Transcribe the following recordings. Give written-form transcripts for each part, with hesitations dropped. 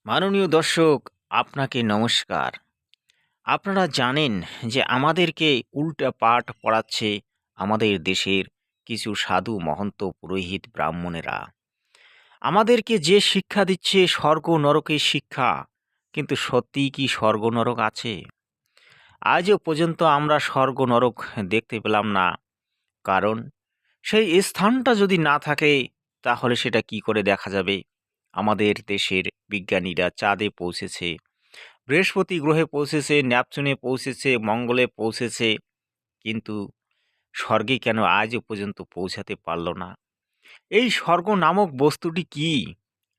মাননীয় দর্শক, আপনাকে নমস্কার। আপনারা জানেন যে আমাদেরকে উল্টা পাঠ পড়াচ্ছে আমাদের দেশের কিছু সাধু মহন্ত পুরোহিত ব্রাহ্মণেরা। আমাদেরকে যে শিক্ষা দিচ্ছে স্বর্গ নরকের শিক্ষা, কিন্তু সত্যিই কি স্বর্গ নরক আছে? আজও পর্যন্ত আমরা স্বর্গ নরক দেখতে পেলাম না। কারণ সেই স্থানটা যদি না থাকে, তাহলে সেটা কি করে দেখা যাবে? আমাদের দেশের বিজ্ঞানীরা চাঁদে পৌঁছেছে, বৃহস্পতি গ্রহে পৌঁছেছে, ন্যাপচুনে পৌঁছেছে, মঙ্গলে পৌঁছেছে, কিন্তু স্বর্গে কেন আজও পর্যন্ত পৌঁছাতে পারল না? এই স্বর্গ নামক বস্তুটি কি,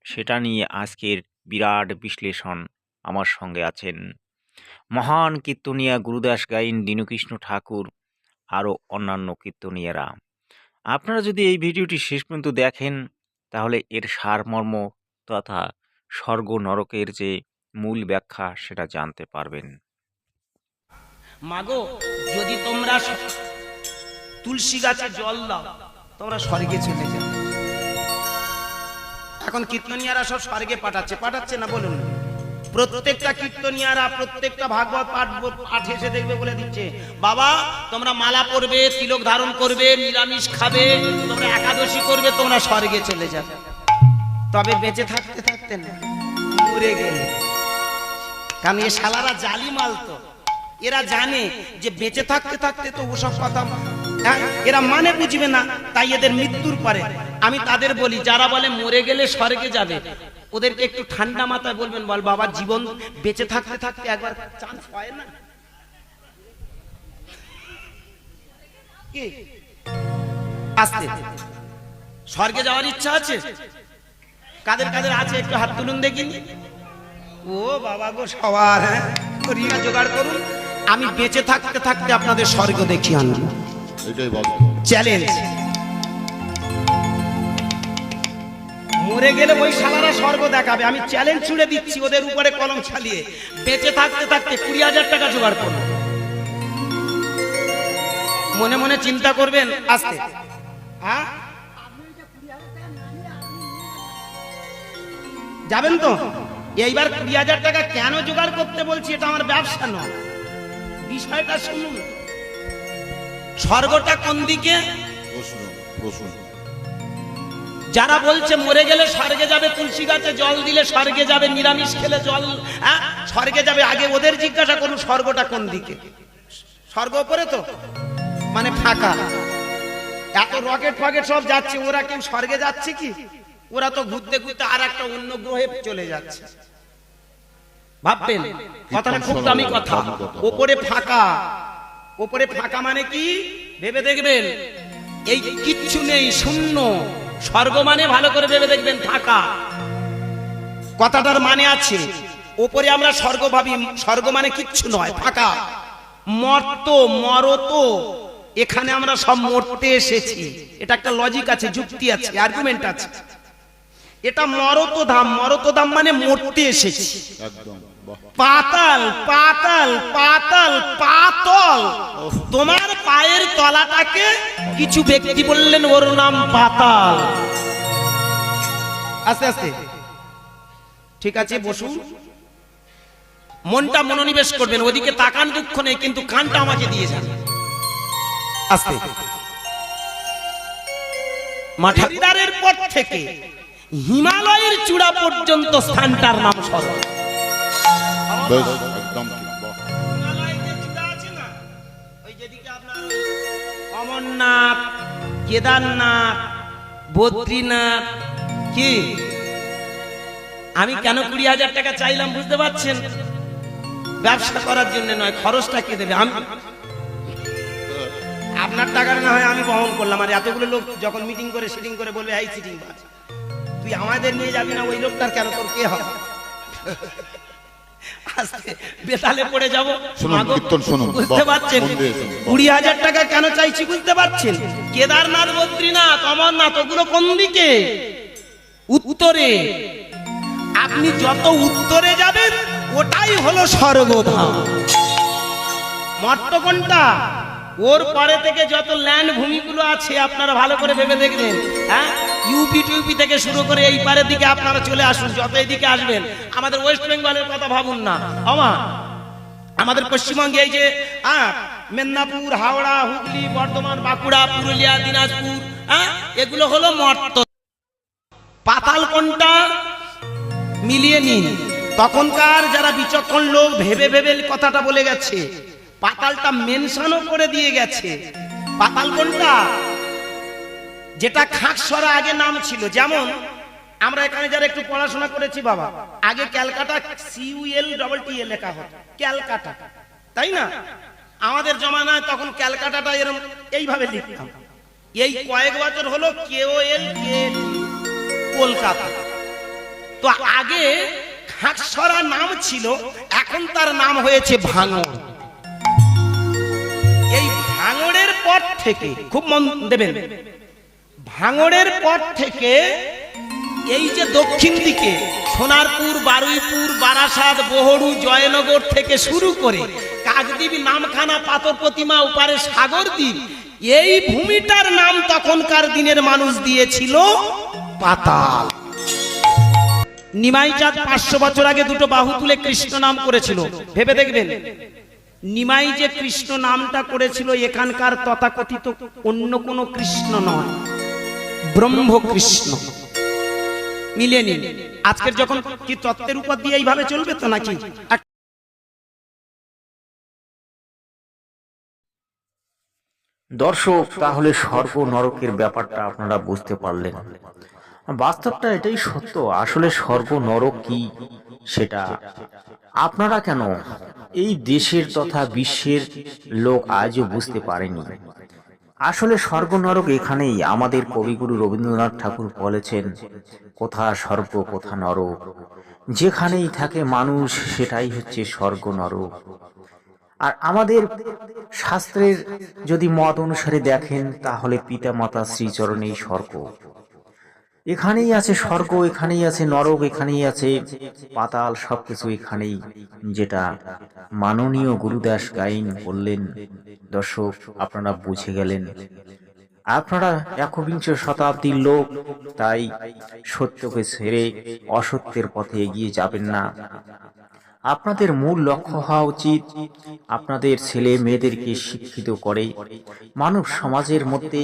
সেটা নিয়ে আজকের বিরাট বিশ্লেষণ। আমার সঙ্গে আছেন মহান কীর্তনিয়া গুরুদাস গাইন, দীনকৃষ্ণ ঠাকুর, আরও অন্যান্য কীর্তনিয়ারা। আপনারা যদি এই ভিডিওটি শেষ পর্যন্ত দেখেন, তাহলে এর সারমর্ম তথা স্বর্গ নরকের যে মূল ব্যাখ্যা সেটা জানতে পারবেন। মাগো, যদি তোমরা তুলসী গাছে জল দাও, তোমরা স্বর্গে চলে যাবে। এখন কীর্তনিয়ারা সব স্বর্গে পাঠাচ্ছে না? বলুন, প্রত্যেকটা কীর্তনিয়ারা প্রত্যেকটা ভাগবত পাঠ এসে দেখবে বলে দিচ্ছে, বাবা তোমরা মালা পরবে, তিলক ধারণ করবে, নিরামিষ খাবে, তোমরা একাদশী করবে, তোমরা স্বর্গে চলে যাবে। তবে বেঁচে থাকতে থাকতে না, মরে গেলে। কারণ এ শালারা জালি মাল, তো এরা জানে যে বেঁচে থাকতে থাকতে তো ওসব কথা এরা মানে বুঝবে না, তাই এদের মৃত্যুর পরে আমি তাদের বলি, যারা বলে মরে গেলে স্বর্গে যাবে, ওদেরকে একটু ঠান্ডা মাথায় বলবেন, বল বাবা জীবন বেঁচে থাকতে থাকতে একবার চান্স হয় না? কি আসতে স্বর্গে যাওয়ার ইচ্ছা আছে? কাদের কাদের আছে একটু হাত তুলুন দেখিনি। ও বাবা গো, সবার রিয়া জোগাড় করুন, আমি বেঁচে থাকতে থাকতে আপনাদের স্বর্গ দেখিয়ে আনবো। চ্যালেঞ্জ। মরে গেলে ওই শালারা স্বর্গ দেখাবে, আমি চ্যালেঞ্জ ছুড়ে দিচ্ছি ওদের উপরে কলম চালিয়ে। বেঁচে থাকতে থাকতে 20,000 টাকা জোগাড় করুন। মনে মনে চিন্তা করবেন আস্তে। হ্যাঁ, যাবেন তো? এইবার 20,000 টাকা কেন জোগাড় করতে বলছি, এটা আমার ব্যবসা নয়, বিষয়টা শুনুন। স্বর্গটা কোন দিকে? যারা বলছে মরে গেলে স্বর্গে যাবে, তুলসী গাছে জল দিলে স্বর্গে যাবে, নিরামিষ খেলে জল স্বর্গে যাবে, আগে ওদের জিজ্ঞাসা করুন স্বর্গটা কোন দিকে। স্বর্গ উপরে তো, মানে ফাঁকা। এত রকেট ফকেট সব যাচ্ছে, ওরা কেউ স্বর্গে যাচ্ছে কি? ওরা তো ঘুরতে ঘুরতে আর একটা অন্য গ্রহে চলে যাচ্ছে। ভাববেন, কথাটা খুব দামি কথা। ওপরে ফাঁকা, ওপরে ফাঁকা মানে কি ভেবে দেখবেন, এই কিচ্ছু নেই, শূন্য। স্বর্গ মানে ভালো করে ভেবে দেখবেন ফাঁকা, কথাটার মানে আছে। ওপরে আমরা স্বর্গ ভাবি, স্বর্গ মানে কিচ্ছু নয়, ফাঁকা। মরত, এখানে আমরা সব মরতে এসেছি, এটা একটা লজিক আছে, যুক্তি আছে, আর্গুমেন্ট আছে। এটা মরত ধাম মানে মরতে এসেছি। পাতাল পাতাল পাতাল পাতল, তোমার পায়ের তলাটাকে কিছু ব্যক্তি বললেন ওর নাম পাতাল। আস্তে আস্তে, ঠিক আছে, বসুন, মনটা মনোনিবেশ করবেন, ওদিকে তাকান, দুঃখ নেই, কিন্তু কানটা আমাকে দিয়ে যান। আস্তে। মাঠারিদারের পর থেকে হিমালয়ের চূড়া পর্যন্ত স্থানটার নাম স্বর্গ। অমরনাথ, কেদারনাথ, বদ্রীনাথ, কি আমি কেন 20,000 টাকা চাইলাম বুঝতে পারছেন? ব্যবসা করার জন্য নয়, খরচটা কে দেবে? আমি। আপনার টাকা না হয় আমি বহন করলাম, আর এতগুলো লোক যখন মিটিং করে সিটিং করে বলবে এই সিটিং বাজ, তুই আমাদের নিয়ে যাবি না, ওই লোকটার কেন, তোর কে হবে? আস্তে বেতালে পড়ে যাব। বুঝতে পারছেন 20,000 টাকা কেন চাইছি? বুঝতে পারছেন? কেদারনাথ, বদ্রীনাথ, অমরনাথ, ওগুলো কোন দিকে? উত্তরে। আপনি যত উত্তরে যাবেন ওটাই হলো স্বর্গধাম। মর্ত কোনটা? ওর পরে থেকে যত ল্যান্ড ভূমিগুলো আছে আপনারা ভালো করে ভেবে দেখবেন। হ্যাঁ, ইউপি টিউপি থেকে শুরু করে এই পারের দিকে আপনারা চলে আসুন, যত এদিকে আসবেন। আমাদের ওয়েস্ট বেঙ্গলের কথা ভাবুন না আমাদের পশ্চিমবঙ্গে এই যে মেদিনীপুর, হাওড়া, হুগলি, বর্ধমান, বাঁকুড়া, পুরুলিয়া, দিনাজপুর, এগুলো হলো মর্ত। পাতাল কোনটা মিলিয়ে নিন। তখনকার যারা বিচক্ষণ লোক ভেবে ভেবে কথাটা বলে গেছে, পাতালটা মেনশনও করে দিয়ে গেছে। পাতাল কোনটা? যেটা খাকসরা আগে নাম ছিল। যেমন আমরা এখানে যারা একটু পড়াশোনা করেছি বাবা, আগে ক্যালকাটা CULTT লেখা হতো, ক্যালকাটা, তাই না? আমাদের জমানায় তখন ক্যালকাটাটা এরকম এইভাবে লিখতাম। এই কয়েক বছর হলো KOLKT, কলকাতা। তো আগে খাকসরা নাম ছিল, এখন তার নাম হয়েছে ভাঙড়। এই ভাঙড়ের পর থেকে, খুব মন দেবেন, ভাঙড়ের পর থেকে এই যে দক্ষিণ দিকে সোনারপুর, বারুইপুর, বারাসাত, বহরু, জয়নগর থেকে শুরু করে কাকদ্বীপ, নামখানা, পাথর প্রতিমা, ওপারে সাগরদ্বীপ, এই ভূমিটার নাম তখনকার দিনের মানুষ দিয়েছিল পাতাল। নিমাই চাঁদ 500 বছর আগে দুটো বাহু তুলে কৃষ্ণ নাম করেছিল। ভেবে দেখবেন, নিমাই যে কৃষ্ণ নামটা করেছিল এখানকার তথাকথিত অন্য কোন কৃষ্ণ নয়, ব্রহ্ম কৃষ্ণ। মিলিয়ে নিন। আজকের যখন কি তত্ত্বের উপর দিয়ে এইভাবে চলবে তো নাকি? দর্শক, তাহলে স্বর্গ নরকের ব্যাপারটা আপনারা বুঝতে পারলেন। বাস্তবটা এটাই সত্য। আসলে স্বর্গ নরক কি সেটা আপনারা কেন, এই দেশের তথা বিশ্বের লোক আজও বুঝতে পারেনি। আসলে স্বর্গ নরক এখানেই। আমাদের কবিগুরু রবীন্দ্রনাথ ঠাকুর বলেছেন, কোথা স্বর্গ কোথা নরক, যেখানেই থাকে মানুষ সেটাই হচ্ছে স্বর্গ নরক। আর আমাদের শাস্ত্রের যদি মত অনুসারে দেখেন, তাহলে পিতা মাতা শ্রীচরণেই স্বর্গ। এখানেই আছে স্বর্গ, এখানেই আছে নরক, এখানেই আছে পাতাল, সবকিছু এখানেই, যেটা মাননীয় গুরুদাস গাইন বললেন। দর্শক, আপনারা বুঝে গেলেন। আপনারা 21 শতাব্দীর লোক, তাই সত্যকে ছেড়ে অসত্যের পথে এগিয়ে যাবেন না। আপনাদের মূল লক্ষ্য হওয়া উচিত আপনাদের ছেলে মেয়েদেরকে শিক্ষিত করে মানব সমাজের মধ্যে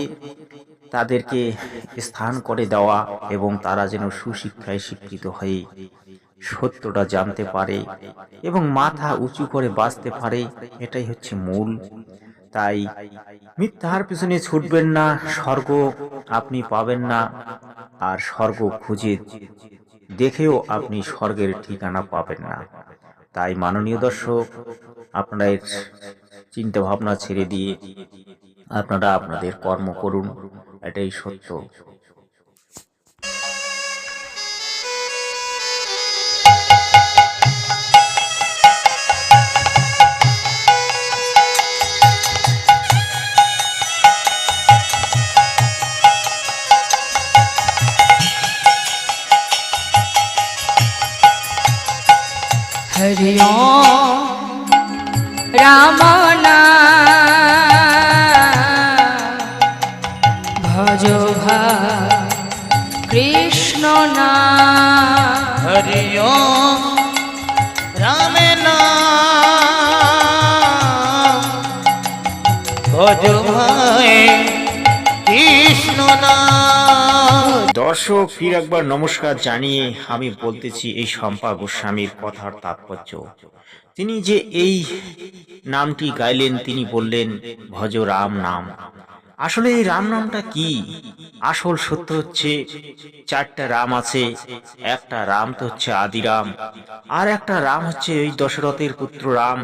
তাদেরকে স্থান করে দেওয়া, এবং তারা যেন সুশিক্ষায় শিক্ষিত হয়ে সত্যটা জানতে পারে এবং মাথা উঁচু করে বাঁচতে পারে। এটাই হচ্ছে মূল। তাই মিথ্যার পিছনে ছুটবেন না। স্বর্গ আপনি পাবেন না, আর স্বর্গ খুঁজে দেখেও আপনি স্বর্গের ঠিকানা পাবেন না। তাই মাননীয় দর্শক, আপনারা এর চিন্তা ভাবনা ছেড়ে দিয়ে আপনারা আপনাদের কর্ম করুন, এটাই সত্য। हरि ओम राम नाम भजो कृष्ण नाम। हरि ओम राम नाम भजो भाई कृष्ण नाम। দর্শক, ফির একবার নমস্কার জানিয়ে আমি বলতেছি এই শম্পা গোস্বামীর কথার তাৎপর্য। তিনি যে এই নামটি গাইলেন, তিনি বললেন ভজ রাম নাম। আসলে এই রাম নামটা কি? আসল সত্য হচ্ছে 4টা রাম আছে। একটা রাম তো হচ্ছে আদিরাম, আর একটা রাম হচ্ছে ওই দশরথের পুত্র রাম,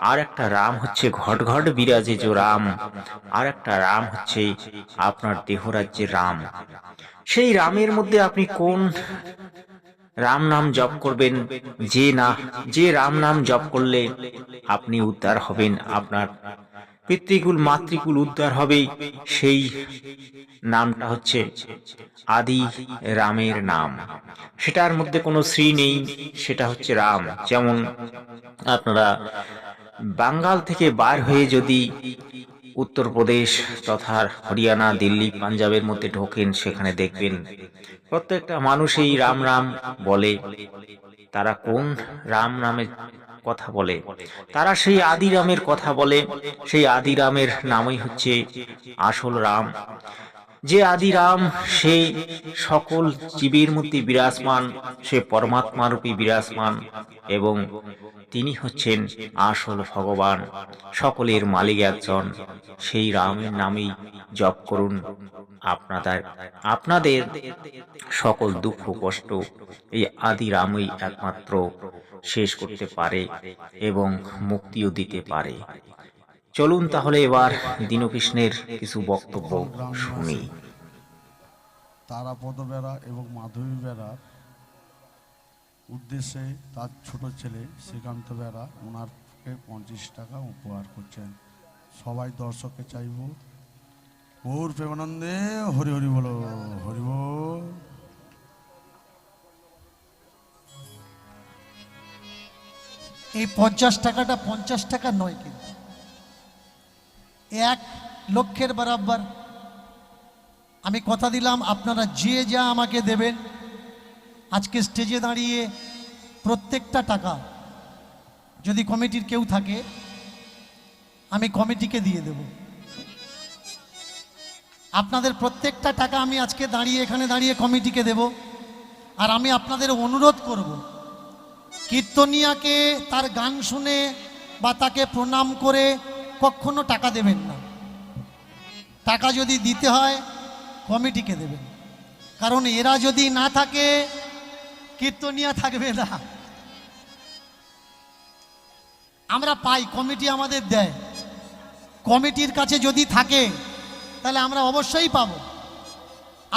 আর একটা রাম হচ্ছে ঘট ঘট বিরাজে যে রাম, আর একটা রাম হচ্ছে আপনার দেহরাজ্যের রাম। সেই রামের মধ্যে আপনি কোন রাম নাম জপ করবেন? যে রাম নাম জপ করলে আপনি উদ্ধার হবেন, আপনার পিতৃকুল মাতৃকুল উদ্ধার হবে, সেই নামটা হচ্ছে আদি রামের নাম। সেটার মধ্যে কোনো শ্রী নেই, সেটা হচ্ছে রাম। যেমন আপনারা বাঙ্গাল থেকে বার হয়ে যদি উত্তরপ্রদেশ তথা হরিয়ানা, দিল্লি, পাঞ্জাবের মধ্যে ঢোকেন, সেখানে দেখবেন প্রত্যেকটা মানুষই রাম রাম বলে। তারা কোন রাম নামের কথা বলে? তারা সেই আদি রামের কথা বলে। সেই আদি রামের নামই হচ্ছে আসল রাম। যে আদি রাম সেই সকল জীবের মধ্যে বিরাজমান, সে পরমাত্মা রূপী বিরাজমান, এবং তিনি হচ্ছেন আসল ভগবান, সকলের মালিক একজন। সেই রামের নামেই জপ করুন। আপনাদের সকল দুঃখ কষ্ট এই আদি রামই একমাত্র শেষ করতে পারে এবং মুক্তিও দিতে পারে। চলুন তাহলে এবার দীনকৃষ্ণের কিছু বক্তব্য শুনি। তারাপদ বেরা এবং মাধবী বেরার উদ্দেশ্যে তার ছোট ছেলে শ্রীকান্ত বেরা ওনারকে 50 টাকা উপহার করছেন। সবাই দর্শককে চাইব ওর প্রেমানন্দে হরি হরি বলো, হরি বল। এই 50 টাকাটা 50 টাকা নয়, কিন্তু 1 লক্ষের বরাবর। আমি কথা দিলাম আপনারা যে যা আমাকে দেবেন, আজকে স্টেজে দাঁড়িয়ে প্রত্যেকটা টাকা যদি কমিটির কেউ থাকে আমি কমিটিকে দিয়ে দেব। আপনাদের প্রত্যেকটা টাকা আমি আজকে দাঁড়িয়ে এখানে দাঁড়িয়ে কমিটিকে দেব। আর আমি আপনাদের অনুরোধ করব, কীর্তনিয়াকে তার গান শুনে বা তাকে প্রণাম করে কখনো টাকা দেবেন না। টাকা যদি দিতে হয় কমিটিকে দেবেন, কারণ এরা যদি না থাকে কীর্তনিয়া থাকবে না। আমরা পাই, কমিটি আমাদের দেয়, কমিটির কাছে যদি থাকে তাহলে আমরা অবশ্যই পাবো,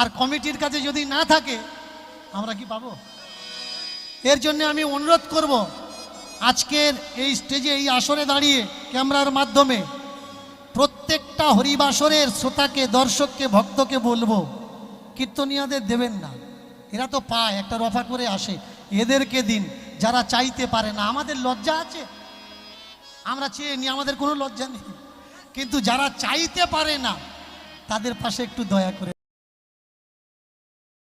আর কমিটির কাছে যদি না থাকে আমরা কি পাবো? এর জন্য আমি অনুরোধ করব, আজকের এই স্টেজে এই আসরে দাঁড়িয়ে ক্যামেরার মাধ্যমে প্রত্যেকটা হরিবাসরের শ্রোতাকে, দর্শককে, ভক্তকে বলবো, কীর্তনিয়াদের দেবেন না। এরা তো পায়, একটা রফা করে আসে, এদেরকে দিন। যারা চাইতে পারে না, আমাদের লজ্জা আছে, আমরা চেয়ে নি, আমাদের কোনো লজ্জা নেই, কিন্তু যারা চাইতে পারে না তাদের পাশে একটু দয়া করে